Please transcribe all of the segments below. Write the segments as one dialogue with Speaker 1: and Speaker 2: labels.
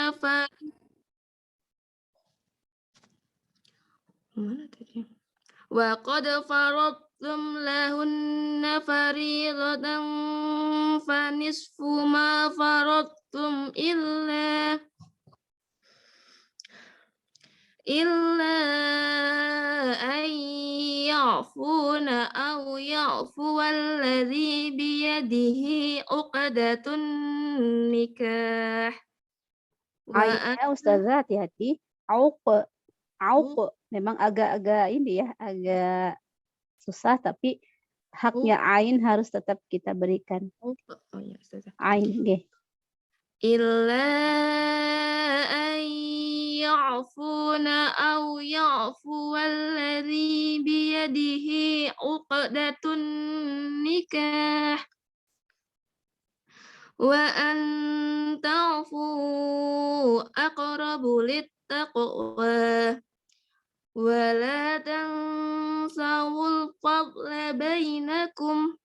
Speaker 1: nafar mana tadi? Wa qad faradtum lahunna fariidatan fa nisfu ma faradtum illa an ya'funa aw ya'fu alladhi biyadihi uqdatun nikah.
Speaker 2: Ainnya Ustazah hati-hati. Auq. Memang agak-agak ini ya, agak susah tapi haknya ain harus tetap kita berikan.
Speaker 1: Oh ya, Ustazah.
Speaker 2: Ain nggih.
Speaker 1: Illa an ya'funa aw ya'fu alladhi biyadihi uqdatun nikah. Wa an ta'fu aqrabu littaqwa wa la tansawul fadla bainakum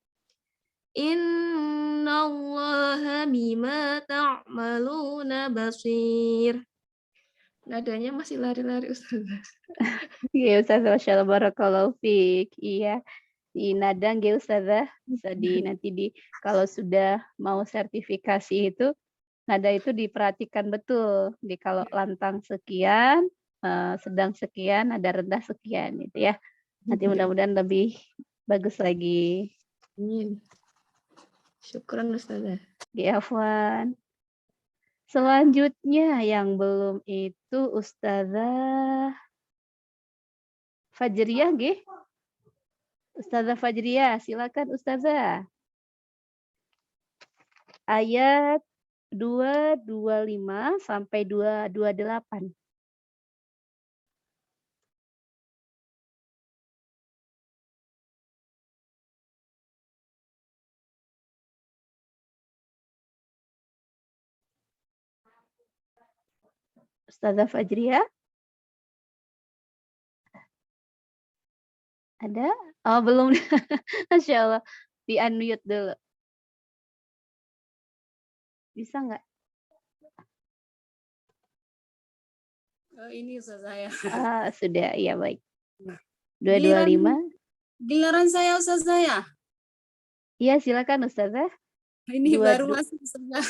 Speaker 1: innallaha bima ta'maluna basir. Nadanya masih lari-lari Ustazah.
Speaker 2: Iya Ustazah, masyaallah barakallahu fiik. Iya. Di nada nggih Ustazah, bisa nanti kalau sudah mau sertifikasi itu nada itu diperhatikan betul. Di kalau lantang sekian, sedang sekian, nada rendah sekian gitu ya. Nanti mudah-mudahan lebih bagus lagi.
Speaker 1: Amin. Syukran Ustazah.
Speaker 2: Ya Afwan. Selanjutnya yang belum itu Ustazah Fajriyah nggih. Ustazah Fajriyah, silakan Ustazah. Ayat 225 sampai 228. Ustazah Fajriyah? Ada? Oh, belum. Masya Allah. Di-unmute dulu. Bisa nggak?
Speaker 3: Ini Ustazah ya.
Speaker 2: Sudah, iya baik. 225.
Speaker 3: Giliran saya Ustazah ya?
Speaker 2: Iya, silakan Ustazah.
Speaker 3: Ini baru masuk Ustazah.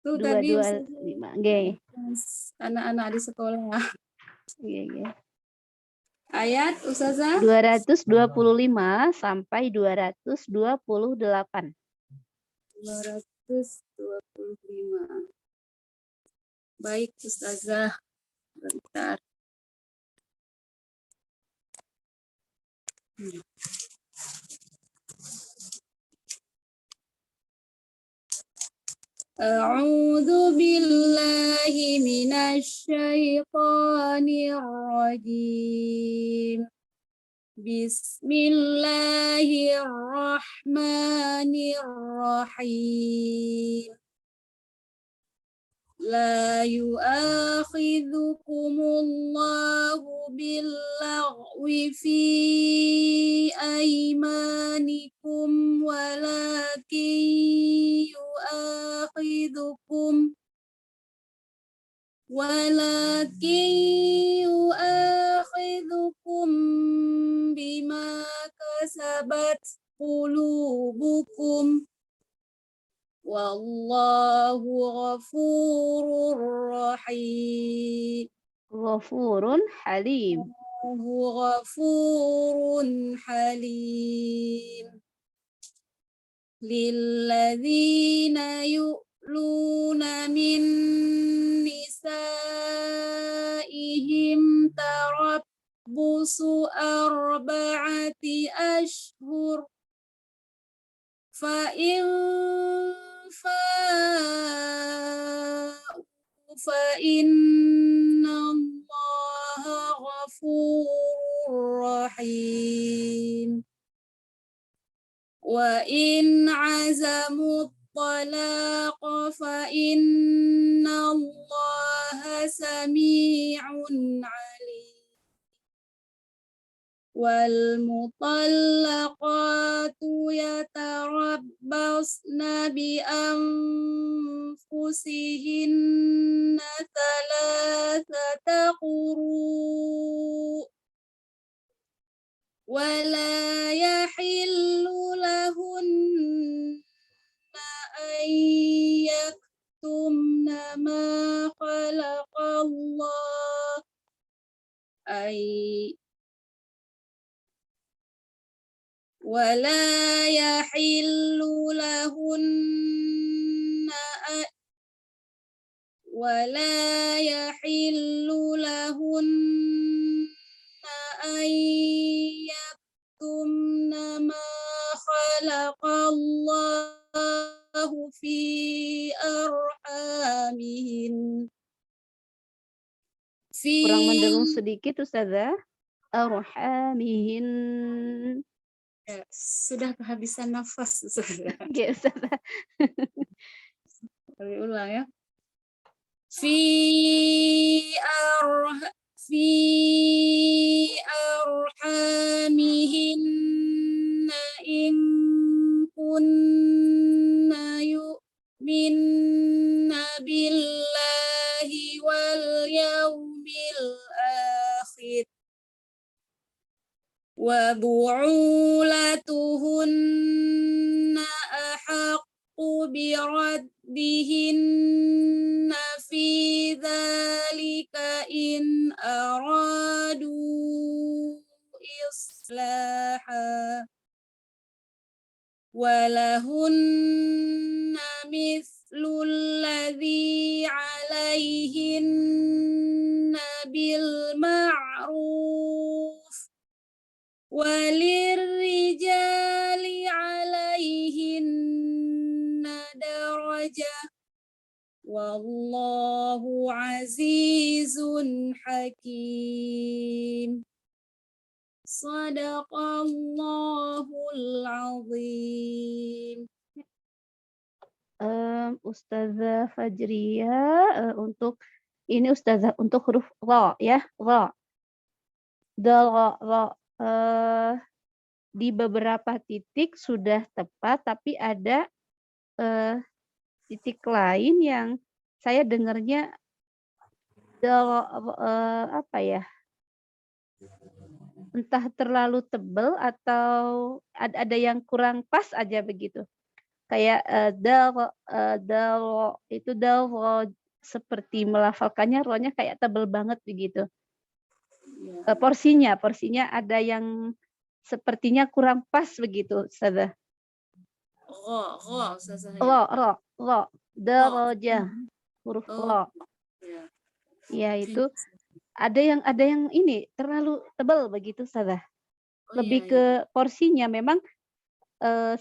Speaker 3: Tuh tadi
Speaker 2: 225. Nggih.
Speaker 3: Anak-anak di sekolah.
Speaker 2: Iya.
Speaker 3: Ayat Ustazah
Speaker 2: 225 sampai 228.
Speaker 3: 225. Baik Ustazah. Bentar. A'udzu billahi minasy syaithanir rajim. Bismillahirrahmanirrahim. La yu'akhidhukumullahu billaghwi fi aymanikum walakin yu'akhidhukum bima kasabat qulubukum. Wallahu ghafurur rahim.
Speaker 2: Ghafurun halim.
Speaker 3: Wallahu ghafurun halim. Lilladzina yu'luna min nisaihim tarabbusu arba'ati ashhur. Fa'in fa'u fa'inna Allaha ghafurur rahim. Wa in azamu talaqa fa'inna Allaha sami'un alim. Wal mutallaqatu yatarabbasna bi أنفسهن ثلاثة قروء ولا يحل لهن أن يكتمن ما خلق الله ولا يحل لهن أن يكتمن ما خلق الله في أرحامهن
Speaker 2: Kurang mendengung sedikit Ustazah. Arhamihin.
Speaker 3: Sudah kehabisan nafas.
Speaker 2: Oke, Ustazah.
Speaker 3: Kali ulang ya. Fi arhamihinna in kunna yu'minna billahi wal yawmil akhir wa bu'ulatuhunna ahaqqu biraddihinna fi dzalika in aradu islaha walahunna mithlu alladhi alaihinna bil ma'ruf walirrijali alaihinna darajah wallahu azizun hakim. Sadaqallahul azim.
Speaker 2: Ustazah Fajriya, untuk ini Ustazah untuk huruf ra ya, ra. Ra. Di beberapa titik sudah tepat, tapi ada titik lain yang saya dengarnya apa ya? Entah terlalu tebal atau ada yang kurang pas aja begitu. Kayak itu seperti melafalkannya rohnya kayak tebal banget begitu. Porsinya ada yang sepertinya kurang pas begitu, Ustazah. Ra, darajah, huruf ra. Ya, itu ada yang ini terlalu tebal begitu, Ustazah. Lebih ke porsinya memang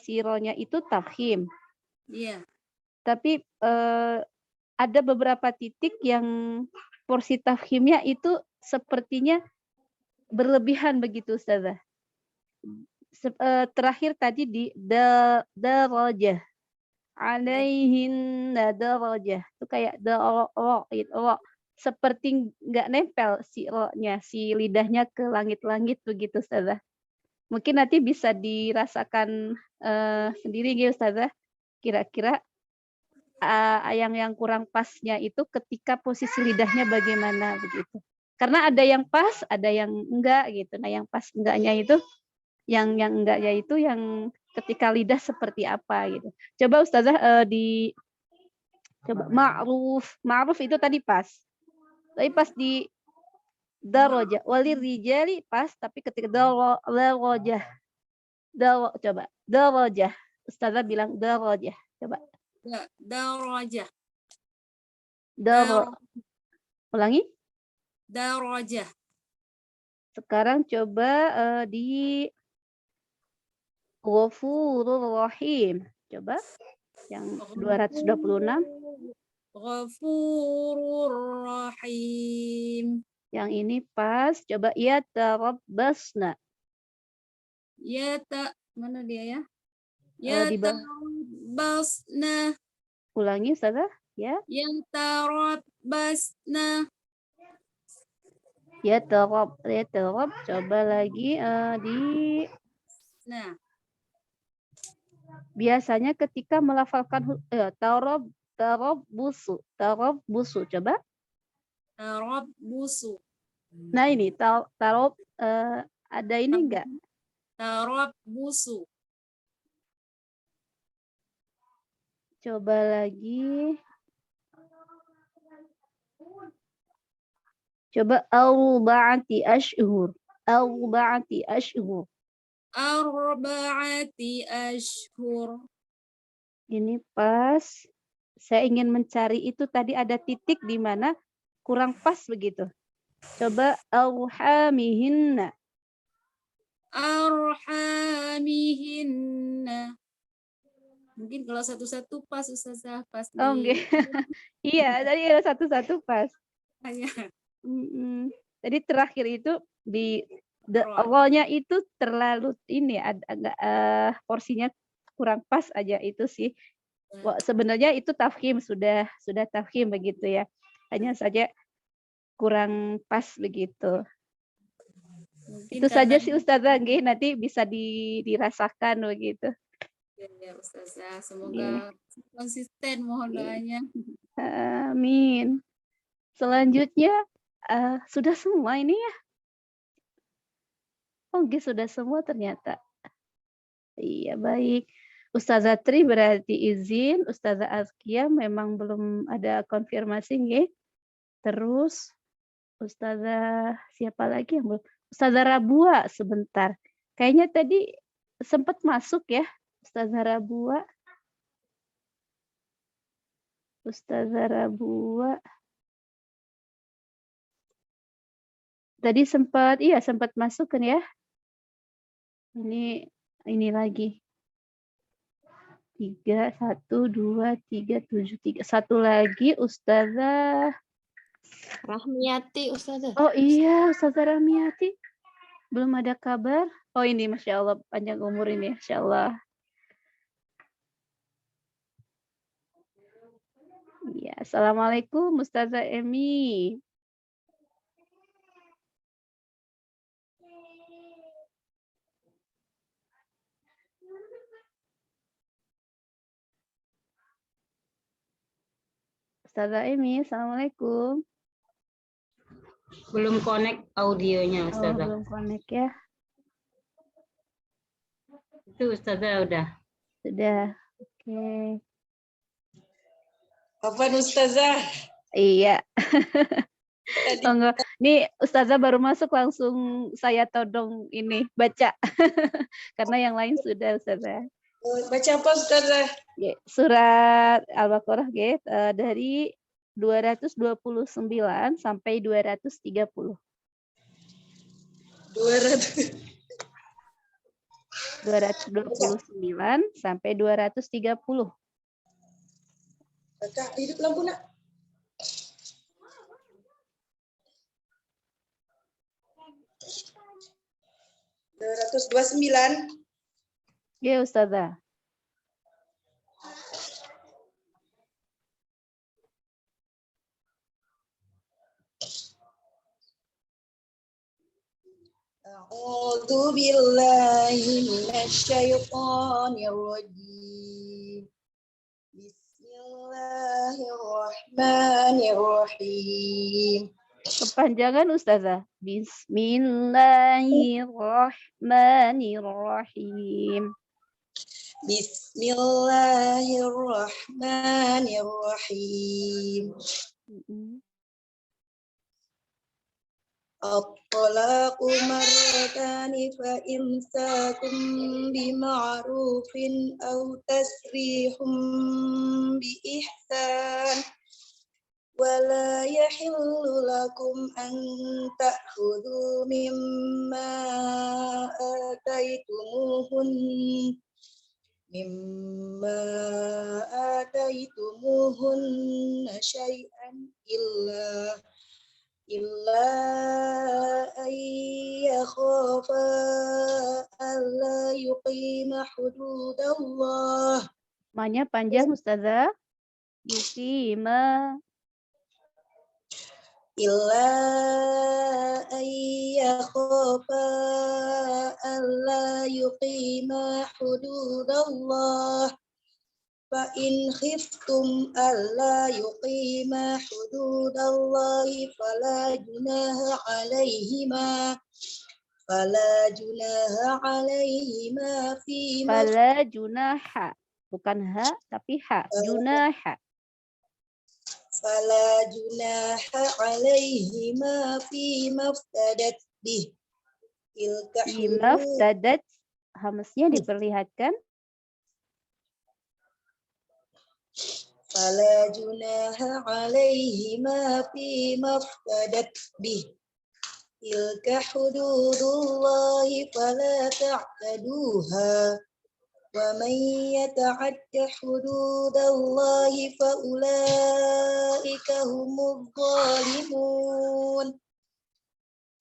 Speaker 2: si rohnya itu tafkhim.
Speaker 3: Iya.
Speaker 2: Tapi ada beberapa titik yang porsi tafkhimnya itu sepertinya berlebihan begitu, Ustazah. Terakhir tadi di darajah. Alaihin darajah. Itu kayak seperti nggak nempel si ro-nya, si lidahnya ke langit-langit begitu, Ustazah. Mungkin nanti bisa dirasakan sendiri ya, Ustazah. Kira-kira yang kurang pasnya itu ketika posisi lidahnya bagaimana begitu. Karena ada yang pas, ada yang enggak gitu. Nah, yang pas enggaknya itu yang enggaknya itu yang ketika lidah seperti apa gitu. Coba Ustazah coba ma'ruf itu tadi pas. Tapi pas di darajah walir rijali pas, tapi ketika darajah coba darajah. Ustazah bilang darajah. Coba.
Speaker 3: Darajah.
Speaker 2: Ulangi.
Speaker 3: Darajah.
Speaker 2: Sekarang coba di Ghafurur Rahim. Coba yang 226.
Speaker 3: Ghafurur Rahim.
Speaker 2: Yang ini pas. Coba yatarabbasna.
Speaker 3: Mana dia ya?
Speaker 2: Yatarabbasna. Ulangi, Ustazah. Ya.
Speaker 3: Yatarabbasna.
Speaker 2: Yatarab. Coba lagi di.
Speaker 3: Nah.
Speaker 2: Biasanya ketika melafalkan tarabbusu. Tarabbusu. Coba.
Speaker 3: Tarabbusu.
Speaker 2: Nah ini ada ini enggak?
Speaker 3: Tarabbusu.
Speaker 2: Coba lagi. Coba arba'ati ashhur. Arba'ati ashhur.
Speaker 3: Arba'ati ashhur.
Speaker 2: Ini pas saya ingin mencari itu tadi ada titik di mana kurang pas begitu. Coba arhamihinna.
Speaker 3: Arhamihinna. Mungkin kalau satu-satu pas Ustazah, pas
Speaker 2: Oh,
Speaker 3: di
Speaker 2: enggak. Iya, tadi ada satu-satu pas.
Speaker 3: ya.
Speaker 2: Tadi terakhir itu di
Speaker 3: Ra.
Speaker 2: awalnya itu terlalu ini agak porsinya kurang pas aja itu sih. Wah, sebenarnya itu tafkhim sudah tafkhim begitu ya. Hanya saja kurang pas begitu.
Speaker 3: Mungkin
Speaker 2: Itu saja
Speaker 3: karena
Speaker 2: sih Ustazah, nggih, nanti bisa dirasakan begitu.
Speaker 3: ya Ustazah, semoga konsisten mohon doanya.
Speaker 2: Amin. Selanjutnya sudah semua ini ya? Oh, nggih, sudah semua ternyata. Iya, baik. Ustazah Tri berarti izin, Ustazah Azkia memang belum ada konfirmasi nggih. Terus Ustazah siapa lagi yang belum? Ustazah Rabua sebentar. Kayaknya tadi sempat masuk ya, Ustazah Rabua. Ustazah Rabua. Tadi sempat masuk kan ya? Ini lagi. 3, 1, 2, 3, 7, 3. Satu lagi Ustazah
Speaker 1: Rahmiati Ustazah.
Speaker 2: Oh iya, Ustazah Rahmiati. Belum ada kabar. Oh ini Masya Allah, panjang umur ini. Masya Allah. Iya, Assalamualaikum Ustazah Emi. Ustazah Emi, Assalamualaikum.
Speaker 4: Belum connect audionya
Speaker 2: Oh,
Speaker 4: Ustazah.
Speaker 2: belum connect ya.
Speaker 4: Itu Ustazah udah.
Speaker 2: Sudah. Oke.
Speaker 5: Apa Ustazah?
Speaker 2: Iya.
Speaker 5: Tadi
Speaker 2: Oh, enggak. Nih Ustazah baru masuk langsung saya todong ini baca. Karena yang lain sudah Ustazah.
Speaker 5: baca apa Ustazah?
Speaker 2: Surat Al-Baqarah dari 229 sampai 230. 229 sampai 230.
Speaker 5: Kakak, hidup lampu nak. $229.
Speaker 2: Ya Ustazah.
Speaker 5: A'udzu billahi minasyaitonir rajim. Bismillahirrahmanirrahim.
Speaker 2: Kepanjangan Ustazah. Bismillahirrahmanirrahim.
Speaker 5: Bismillahirrahmanirrahim. At-talaqu marratani fa imsakum bima'rufin aw tasrihum bi ihsan wala yahillu lakum an ta'khudhu mimma ataitumuhunna syai'an illa an yakhafa alla yuqima hududallah.
Speaker 2: Namanya panjang Ustazah. Yuqima.
Speaker 5: Illa an yakhafa alla yuqima hududallah فإن خفتم ألا يقيما حدود الله فلا جناح عليهما فيما
Speaker 2: Fala junaha. Bukan ha, tapi ha. Junaha.
Speaker 5: فلا جناح عليهما فيما افتدت به تلك
Speaker 2: Fima
Speaker 5: حدود
Speaker 2: ftadat. Hamsnya diperlihatkan.
Speaker 5: فلا جناح عليهما فيما افتدت به تلك حدود الله فلا تعتدوها ومن يتعد حدود الله فأولئك هم الظالمون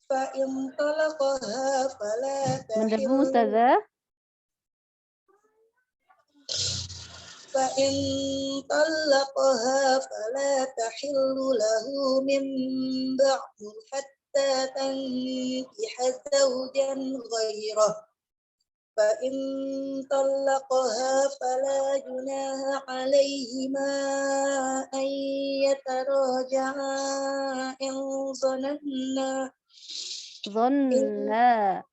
Speaker 5: فإن طلقها فلا
Speaker 2: Mendengung
Speaker 5: تحل
Speaker 2: Ustazah.
Speaker 5: فإن طلقها فلا تحل له من بعد حتى تنكح زوجا غيره فإن طلقها فلا جناح عليهما أن يتراجعا إن ظننا
Speaker 2: Zonna.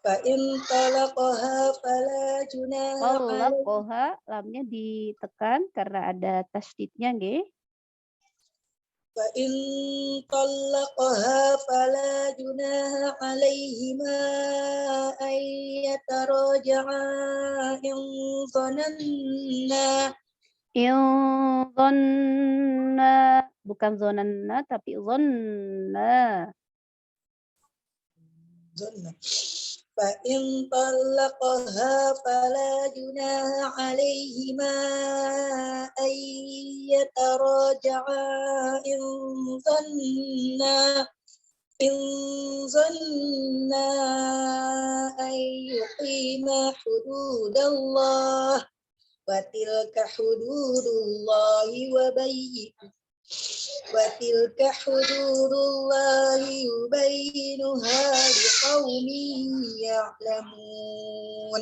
Speaker 5: فإن طلقها فلا جناح عليهما
Speaker 2: Talaqoha. Lamnya ditekan karena ada tasydidnya nggih.
Speaker 5: فإن طلقها فلا جناح عليهما أن يتراجعا إن ظننا
Speaker 2: In zonna. Bukan zonanna, tapi zonna.
Speaker 5: فإن طلقها فلا جناح عليهما أن يتراجعا إن ظنا أن يقيما حدود الله وتلك حدود الله وتلك حدود الله يبينها لقوم يعلمون.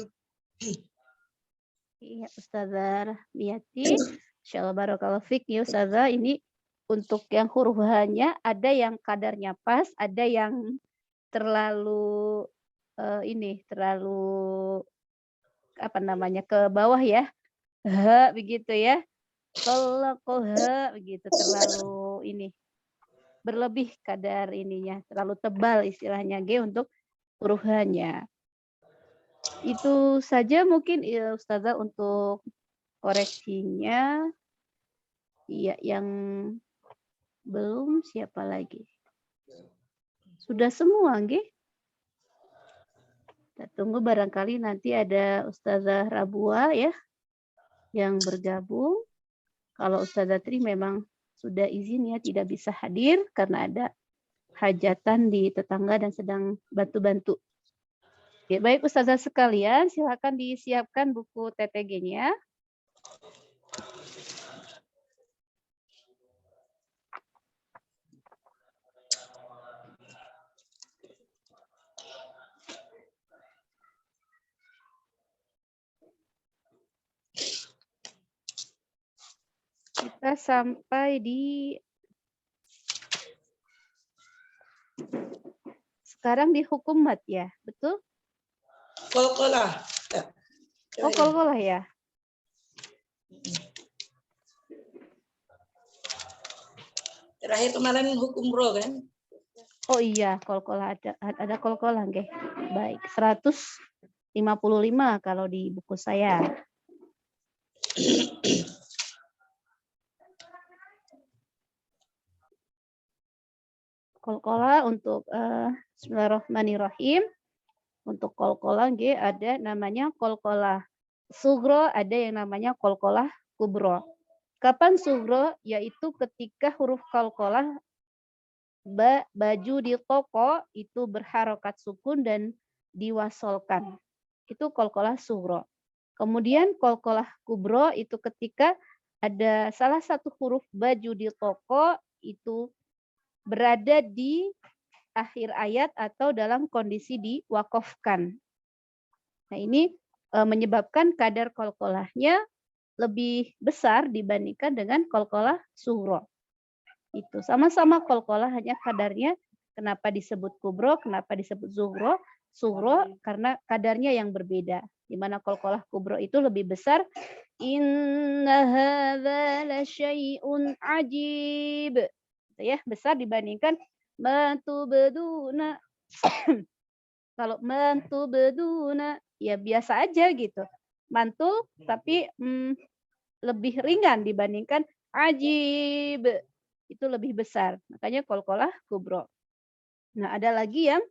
Speaker 2: Iya, Ustazah Rahmiyati. Insyaallah barakallahu fik ya Ustazah. Ini untuk yang huruf H-nya ada yang kadarnya pas, ada yang terlalu terlalu apa namanya ke bawah ya. H begitu ya. Talaqoha begitu terlalu berlebih kadar ininya, terlalu tebal istilahnya G untuk huruf H-nya. Itu saja mungkin ya Ustazah untuk koreksinya. Iya, yang belum siapa lagi? Sudah semua nggih? Kita tunggu barangkali nanti ada Ustazah Rabua ya yang bergabung. Kalau Ustazah Tri memang sudah izin ya tidak bisa hadir karena ada hajatan di tetangga dan sedang bantu-bantu. Ya, baik Ustazah sekalian, silakan disiapkan buku TTG-nya. Kita sampai di sekarang di hukum mat ya, betul?
Speaker 5: Qalqalah.
Speaker 2: Oh, qalqalah ya.
Speaker 5: Terakhir kemarin hukum ro kan?
Speaker 2: Oh iya, qalqalah ada qalqalah nggih. Baik, 155 kalau di buku saya. Qalqalah untuk Bismillahirrahmanirrahim. Untuk qalqalah nggih ada namanya qalqalah sugro, ada yang namanya qalqalah kubro. Kapan sugro? Yaitu ketika huruf qalqalah baju di toko itu berharokat sukun dan diwasolkan. Itu qalqalah sugro. Kemudian qalqalah kubro itu ketika ada salah satu huruf baju di toko itu berada di akhir ayat atau dalam kondisi diwakafkan. Nah, ini menyebabkan kadar qalqalahnya lebih besar dibandingkan dengan qalqalah sughra. Itu sama-sama qalqalah, hanya kadarnya kenapa disebut kubro, kenapa disebut sughra? Sughra karena kadarnya yang berbeda. Di mana qalqalah kubro itu lebih besar. Inna hadza la syai'un ajib. Gitu ya, besar dibandingkan matubduna. Kalau mantubduna ya biasa aja gitu. Mantul tapi lebih ringan dibandingkan ajib. Itu lebih besar. Makanya qalqalah kubro. Nah, ada lagi yang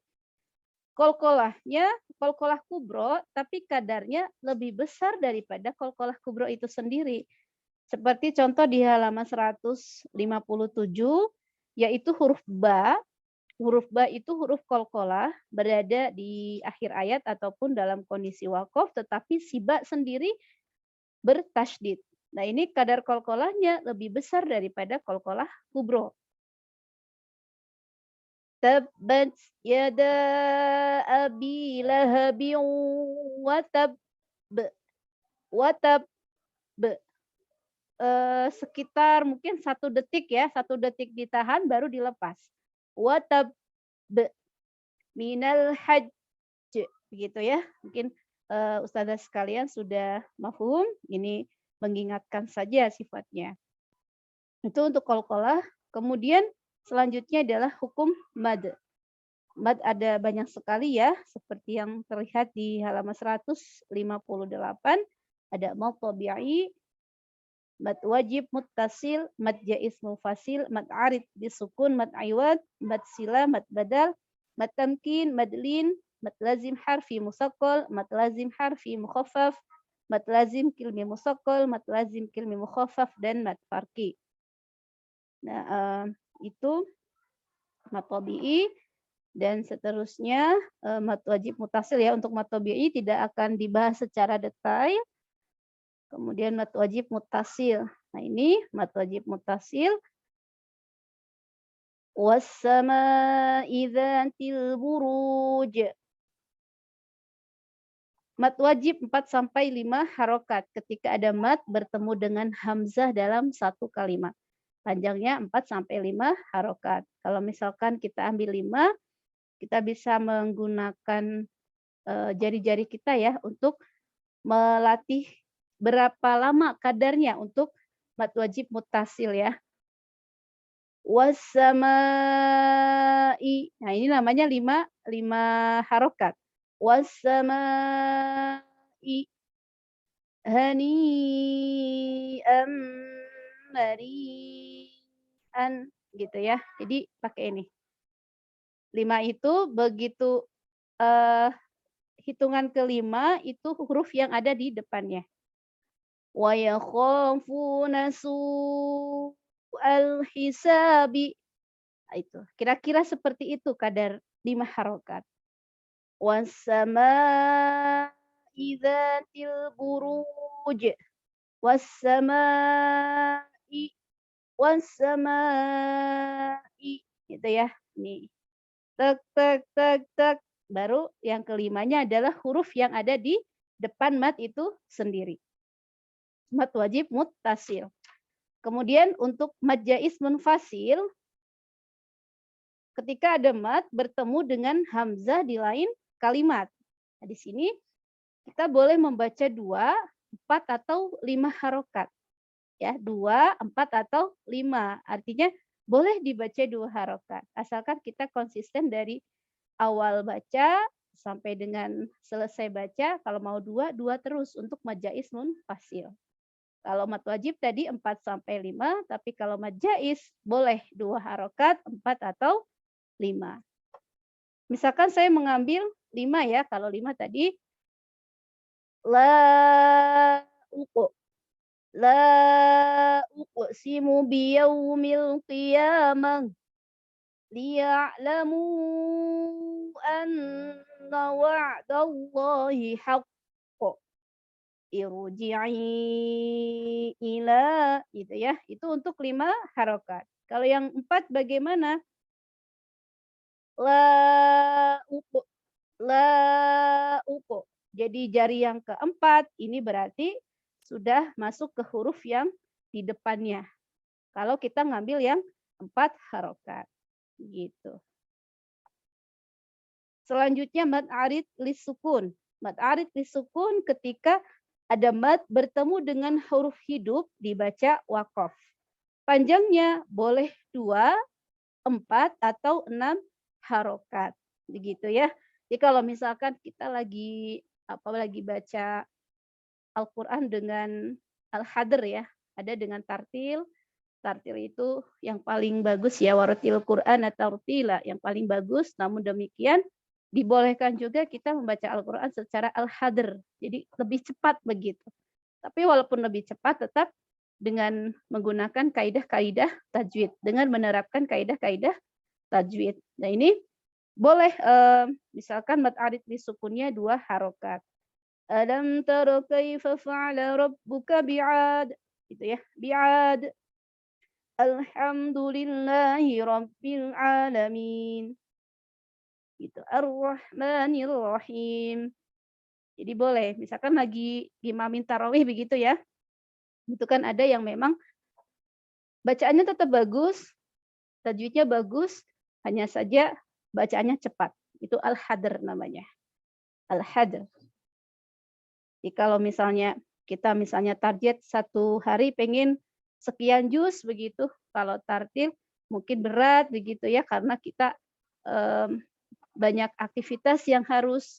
Speaker 2: qalqalahnya qalqalah kubro tapi kadarnya lebih besar daripada qalqalah kubro itu sendiri. Seperti contoh di halaman 157 yaitu huruf ba. Huruf ba itu huruf qalqalah berada di akhir ayat ataupun dalam kondisi waqaf, tetapi si ba sendiri bertasydid. Nah, ini kadar qalqalahnya lebih besar daripada qalqalah kubro. Tabbat yada abi lahabin wa tab. Sekitar mungkin 1 detik ya, 1 detik ditahan baru dilepas. Watab minal hajj, begitu ya. Mungkin ustazah sekalian sudah mafhum, ini mengingatkan saja sifatnya. Itu untuk qalqalah. Kemudian selanjutnya adalah hukum mad. Mad ada banyak sekali ya, seperti yang terlihat di halaman 158. Ada mad tabi'i, mad wajib muttasil, mad jaiz mufasil, mad arid bisukun, mad iwad, mad sila, mad badal, mad tamkin, mad lin, mad lazim harfi musaqqal, mad lazim harfi mukhaffaf, mad lazim kilmi musaqqal, mad lazim kilmi mukhaffaf, dan mad farqi. Nah, itu mad tabi'i dan seterusnya mad wajib muttasil ya. Untuk mad tabi'i tidak akan dibahas secara detail. Kemudian mad wajib muttasil. Nah, ini mad wajib muttasil. Was-samaa'i dzatil buruj. Mad wajib 4 sampai 5 harokat ketika ada mad bertemu dengan hamzah dalam satu kalimat. Panjangnya 4 sampai 5 harokat. Kalau misalkan kita ambil 5, kita bisa menggunakan jari-jari kita ya untuk melatih berapa lama kadarnya untuk mad wajib muttasil ya. Was-samaa'i. Nah, ini namanya 5 harokat. Was-samaa'i hani'an mari'an gitu ya. Jadi pakai ini. 5 itu begitu hitungan ke-5 itu huruf yang ada di depannya. Wa yakhafuna su'al hisabi. Itu. Kira-kira seperti itu kadar 5 harokat. Was-samaa'i dzatil buruj. Was-samaa'i gitu ya. Nih. Tek tek tek tek. Baru yang kelimanya adalah huruf yang ada di depan mad itu sendiri. Mad wajib muttasil. Kemudian untuk mad jaiz munfasil, ketika ada mad bertemu dengan hamzah di lain kalimat. Nah, di sini kita boleh membaca 2, 4 atau 5 harokat. Ya, 2, 4 atau 5. Artinya boleh dibaca 2 harokat. Asalkan kita konsisten dari awal baca sampai dengan selesai baca. Kalau mau 2, 2 terus untuk mad jaiz munfasil. Kalau mad wajib tadi 4 sampai 5, tapi kalau mad jaiz boleh 2 harokat, 4 atau 5. Misalkan saya mengambil 5 ya, kalau 5 tadi la uqsimu biyaumil qiyamah liya'lamu anna wa'dallahi haqq. Irji'i ila gitu ya. Itu untuk 5 harokat. Kalau yang 4 bagaimana? La uqu jadi jari yang keempat, ini berarti sudah masuk ke huruf yang di depannya. Kalau kita ngambil yang 4 harokat. Gitu. Selanjutnya mad arid lisukun. Mad arid lisukun ketika ada mad bertemu dengan huruf hidup dibaca waqaf. Panjangnya boleh 2, 4, atau 6 harokat. Begitu ya. Jadi kalau misalkan kita lagi baca Al-Quran dengan Al-Hadr ya, ada dengan tartil. Tartil itu yang paling bagus ya, waratil Quran atau tartila yang paling bagus. Namun demikian dibolehkan juga kita membaca Al-Quran secara Al-Hadr. Jadi lebih cepat begitu. Tapi walaupun lebih cepat tetap dengan menggunakan kaidah-kaidah tajwid, dengan menerapkan kaidah-kaidah tajwid. Nah ini boleh misalkan mad arid li sukunnya 2 harokat. Alam tara kaifa fa'ala rabbuka bi'ad. Gitu ya, bi'ad. Alhamdulillahi rabbil alamin. Gitu. Ar-Rahmanir Rahim. Jadi boleh, misalkan lagi imamin tarawih begitu ya. Itu kan ada yang memang bacaannya tetap bagus, tajwidnya bagus, hanya saja bacaannya cepat. Itu al-hadr namanya. Al-hadr. Jadi kalau misalnya kita target 1 hari pengen sekian juz begitu, kalau tartil mungkin berat begitu ya, karena kita banyak aktivitas yang harus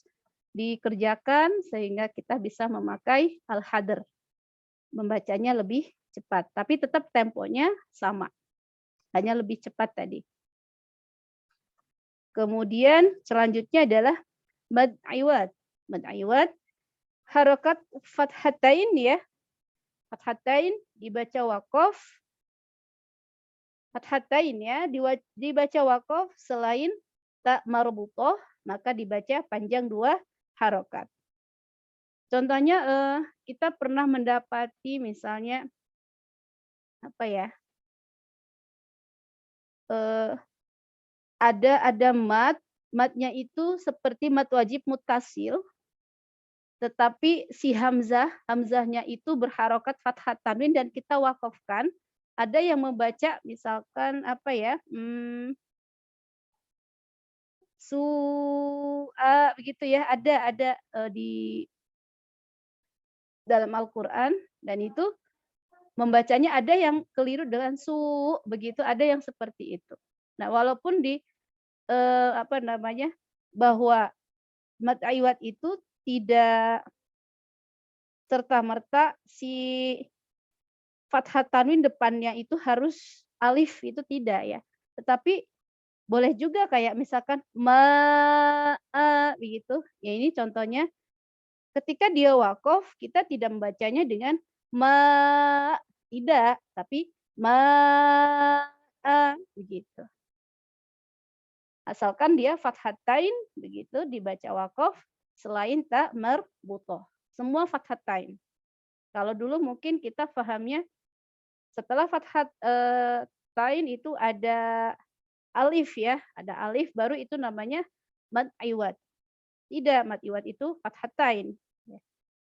Speaker 2: dikerjakan sehingga kita bisa memakai al-hadr. Membacanya lebih cepat, tapi tetap temponya sama. Hanya lebih cepat tadi. Kemudian selanjutnya adalah mad iwad. Mad iwad harokat fathatain ya. Fathatain dibaca waqaf. Fathatain ya dibaca waqaf selain tak marbutoh maka dibaca panjang 2 harokat. Contohnya kita pernah mendapati misalnya ada matnya itu seperti mat wajib muttasil, tetapi si hamzahnya itu berharokat fathah tanwin dan kita wakafkan. Ada yang membaca misalkan su'a begitu ya, ada di dalam Al-Qur'an, dan itu membacanya ada yang keliru dengan su begitu, ada yang seperti itu. Nah, walaupun di bahwa mad iwad itu tidak serta-merta si fathah tanwin depannya itu harus alif, itu tidak ya. Tetapi boleh juga kayak misalkan begitu. Ya ini contohnya ketika dia waqaf kita tidak membacanya dengan tidak, tapi begitu. Asalkan dia fathatain begitu dibaca waqaf selain tak marbutoh. Semua fathatain. Kalau dulu mungkin kita pahamnya setelah fathatain itu ada alif ya, ada alif baru itu namanya mad iwad. Tidak, mad iwad itu fathatain.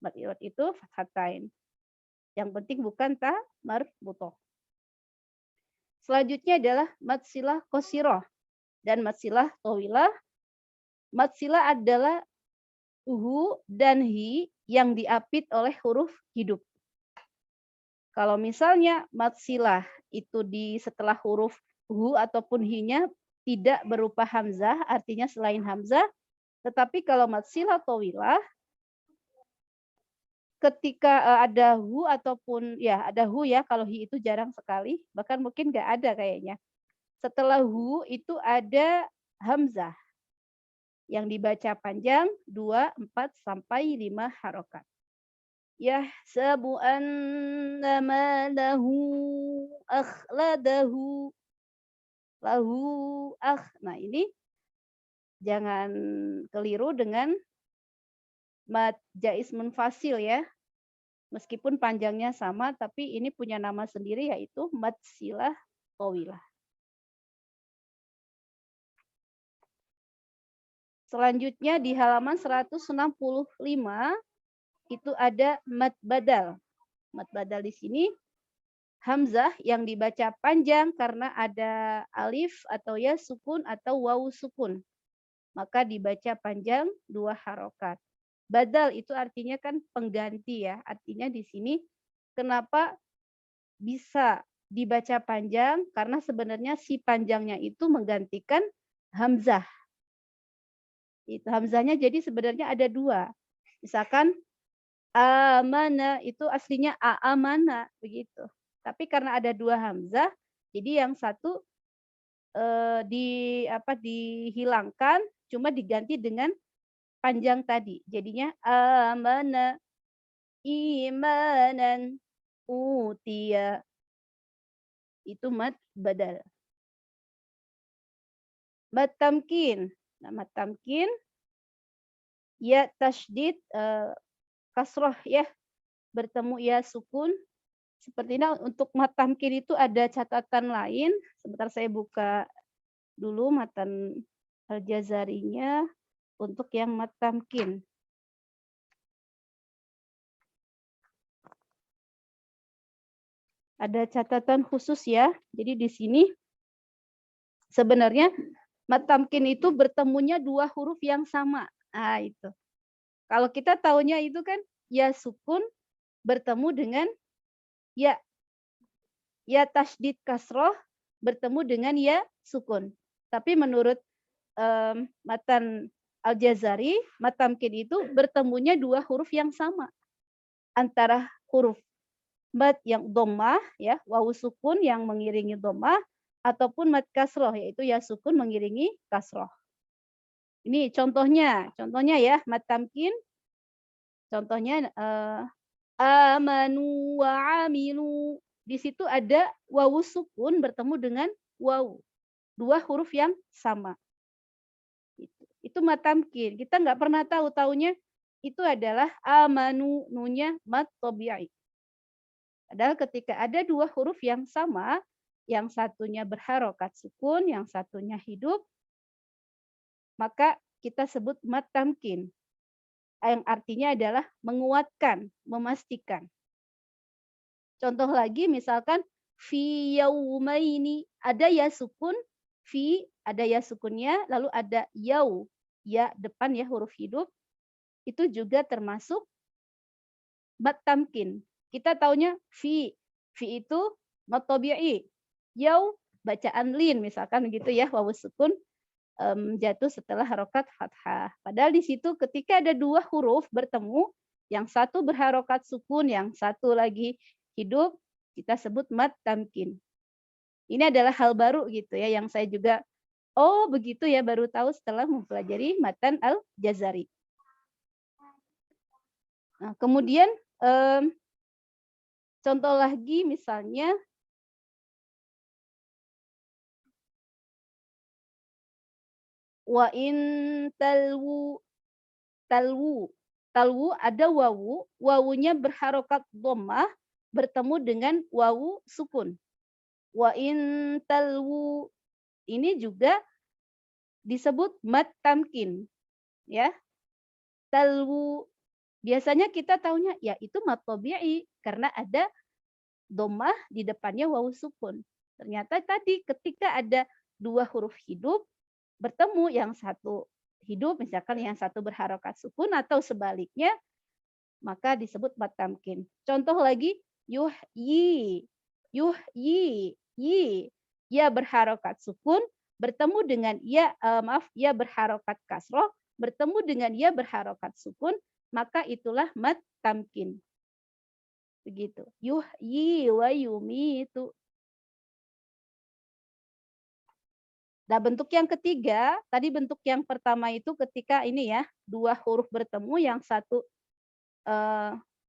Speaker 2: Mad iwad itu fathatain. Yang penting bukan ta marbutoh. Selanjutnya adalah mad silah qasirah dan mad silah tawilah. Mad silah adalah hu dan hi yang diapit oleh huruf hidup. Kalau misalnya mad silah itu di setelah huruf hu ataupun hi-nya tidak berupa hamzah, artinya selain hamzah, tetapi kalau mad silah tawilah ketika ada hu ataupun ya ada hu ya, kalau hi itu jarang sekali, bahkan mungkin nggak ada kayaknya. Setelah hu itu ada hamzah yang dibaca panjang 2, 4 sampai 5 harokat. Yahsabu annama lahu akhladahu. Nah ini jangan keliru dengan mad jaiz munfasil ya. Meskipun panjangnya sama, tapi ini punya nama sendiri yaitu mad silah tawilah. Selanjutnya di halaman 165 itu ada mad badal. Mad badal di sini hamzah yang dibaca panjang karena ada alif atau ya sukun atau wawu sukun. Maka dibaca panjang 2 harokat. Badal itu artinya kan pengganti ya. Artinya di sini kenapa bisa dibaca panjang? Karena sebenarnya si panjangnya itu menggantikan hamzah. Itu hamzahnya jadi sebenarnya ada 2. Misalkan amana itu aslinya aamana begitu. Tapi karena ada 2 hamzah, jadi yang satu dihilangkan, cuma diganti dengan panjang tadi. Jadinya amana imanan utiya. Itu mad badal. Mad tamkin. Nah, mad tamkin ya tasydid kasroh ya, bertemu ya sukun. Seperti ini untuk mad tamkin itu ada catatan lain. Sebentar saya buka dulu matan Al-Jazarinya untuk yang mad tamkin. Ada catatan khusus ya. Jadi di sini sebenarnya mad tamkin itu bertemunya 2 huruf yang sama. Nah, itu. Kalau kita taunya itu kan ya sukun bertemu dengan ya tasydid kasroh bertemu dengan ya sukun. Tapi menurut matan Al-Jazari, mad tamkin itu bertemunya 2 huruf yang sama. Antara huruf mad yang dhammah ya, wawu sukun yang mengiringi dhammah ataupun mad kasroh yaitu ya sukun mengiringi kasroh. Ini contohnya ya mad tamkin. Contohnya amanu wa amilu. Di situ ada wawu sukun bertemu dengan wawu. 2 huruf yang sama. Itu mad tamkin. Kita nggak pernah taunya itu adalah amanu, nunya mad tabi'i. Padahal ketika ada 2 huruf yang sama, yang satunya berharokat sukun, yang satunya hidup, maka kita sebut mad tamkin. Yang artinya adalah menguatkan, memastikan. Contoh lagi misalkan fi yaumaini, ada ya sukun, fi ada ya sukunnya, lalu ada yau, ya depan ya huruf hidup, itu juga termasuk mad tamkin. Kita taunya fi itu mad tabi'i. Yau bacaan lin misalkan gitu ya, wawu sukun jatuh setelah harokat fathah. Padahal di situ ketika ada 2 huruf bertemu, yang satu berharokat sukun, yang satu lagi hidup, kita sebut mad tamkin. Ini adalah hal baru gitu ya, yang saya juga begitu ya, baru tahu setelah mempelajari matan Al-Jazari. Nah, kemudian contoh lagi misalnya wa in talwu ada wawu, wawunya berharokat dhammah bertemu dengan wawu sukun. Wa in talwu ini juga disebut mad tamkin ya. Talwu biasanya kita taunya ya itu mad tabi'i karena ada dhammah di depannya wawu sukun. Ternyata tadi ketika ada 2 huruf hidup bertemu, yang satu hidup misalkan yang satu berharokat sukun atau sebaliknya, maka disebut mad tamkin. Contoh lagi yuhyi, ya berharokat sukun bertemu dengan ya berharokat kasroh bertemu dengan ya berharokat sukun, maka itulah mad tamkin. Begitu. Yuhyi wa yumitu. Nah, bentuk yang ketiga, tadi bentuk yang pertama itu ketika ini ya, 2 huruf bertemu, yang satu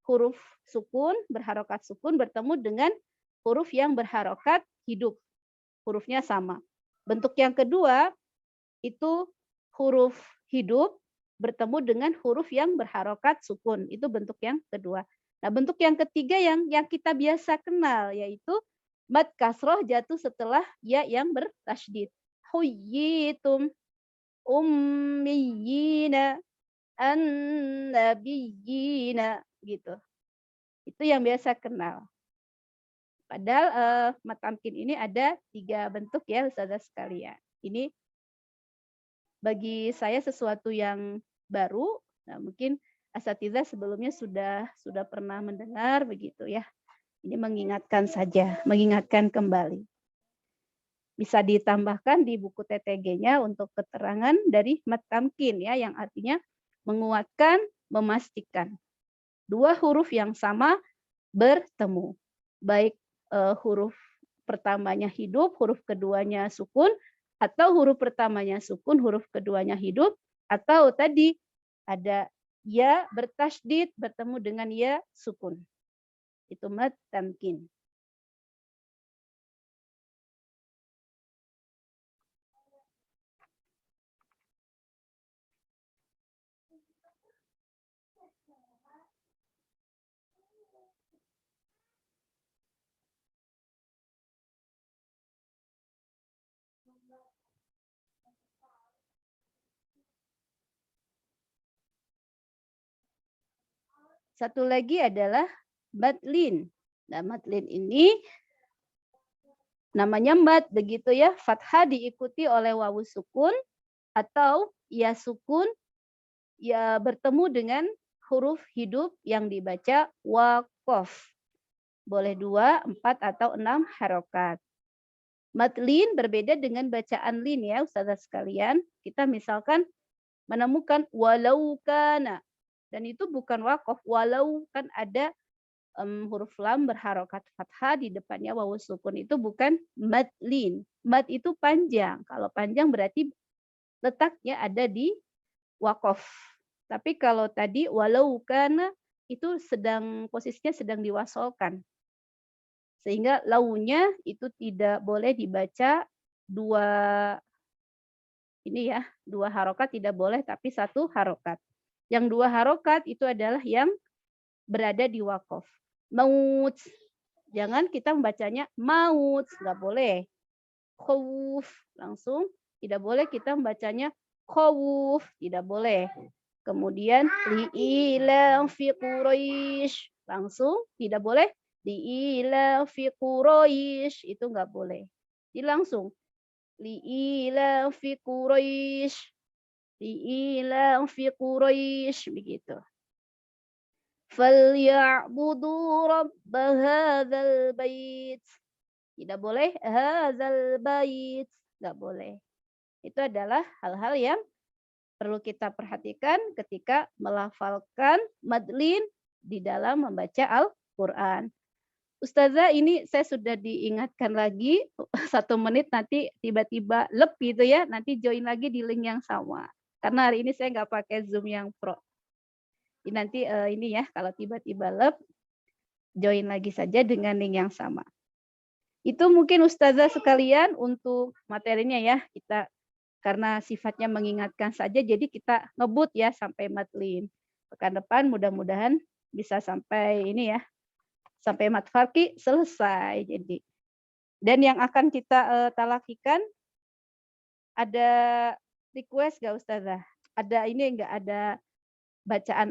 Speaker 2: huruf sukun, berharokat sukun bertemu dengan huruf yang berharokat hidup. Hurufnya sama. Bentuk yang kedua, itu huruf hidup bertemu dengan huruf yang berharokat sukun. Itu bentuk yang kedua. Nah, bentuk yang ketiga yang kita biasa kenal, yaitu mad kasroh jatuh setelah ya yang bertasydid. Huyyitum. ummiyina, an-nabiyina gitu. Itu yang biasa kenal. Padahal mat tamkin ini ada 3 bentuk ya Ustazah sekalian. Ini bagi saya sesuatu yang baru. Nah, mungkin asatidzah sebelumnya sudah pernah mendengar begitu ya. Ini mengingatkan saja, mengingatkan kembali. Bisa ditambahkan di buku TTG-nya untuk keterangan dari mat tamkin ya, yang artinya menguatkan, memastikan. 2 huruf yang sama bertemu. Baik huruf pertamanya hidup, huruf keduanya sukun, atau huruf pertamanya sukun, huruf keduanya hidup, atau tadi ada ya bertasydid bertemu dengan ya sukun. Itu mat tamkin. Satu lagi adalah madlin. Nah, madlin ini namanya mad begitu ya. Fathah diikuti oleh wawu sukun atau ya sukun ya bertemu dengan huruf hidup yang dibaca waqaf. Boleh 2, 4 atau 6 harokat. Madlin berbeda dengan bacaan lin ya Ustazah sekalian. Kita misalkan menemukan walau kana. Dan itu bukan waqaf. Walau kan ada huruf lam berharokat fathah di depannya wawu sukun. Itu bukan madlin. Mad itu panjang. Kalau panjang berarti letaknya ada di waqaf. Tapi kalau tadi walau kana itu posisinya sedang diwasolkan. Sehingga launya itu tidak boleh dibaca 2 harokat tidak boleh, tapi 1 harokat. Yang 2 harokat itu adalah yang berada di waqaf. Maut. Jangan kita membacanya maut, nggak boleh. Khawuf langsung tidak boleh kita membacanya khawuf, tidak boleh. Kemudian li'ilafi Quraisy langsung tidak boleh. Li'ilafi Quraisy itu nggak boleh. Jadi langsung li'ilafi Quraisy. Li'ilafi Quraisy begitu. Falyabudu rabb hadzal bait. Tidak boleh hadzal bait, enggak boleh. Itu adalah hal-hal yang perlu kita perhatikan ketika melafalkan madlin di dalam membaca Al-Qur'an. Ustazah, ini saya sudah diingatkan lagi 1 menit nanti tiba-tiba lep gitu ya, nanti join lagi di link yang sama. Karena hari ini saya nggak pakai Zoom yang Pro. Jadi nanti ini ya, kalau tiba-tiba lep, join lagi saja dengan link yang sama. Itu mungkin Ustazah sekalian untuk materinya ya, kita karena sifatnya mengingatkan saja, jadi kita ngebut ya sampai madlin. Pekan depan mudah-mudahan bisa sampai ini ya, sampai mat farqi selesai. Jadi, dan yang akan kita talakikan ada request nggak Ustazah? Ada ini nggak ada bacaan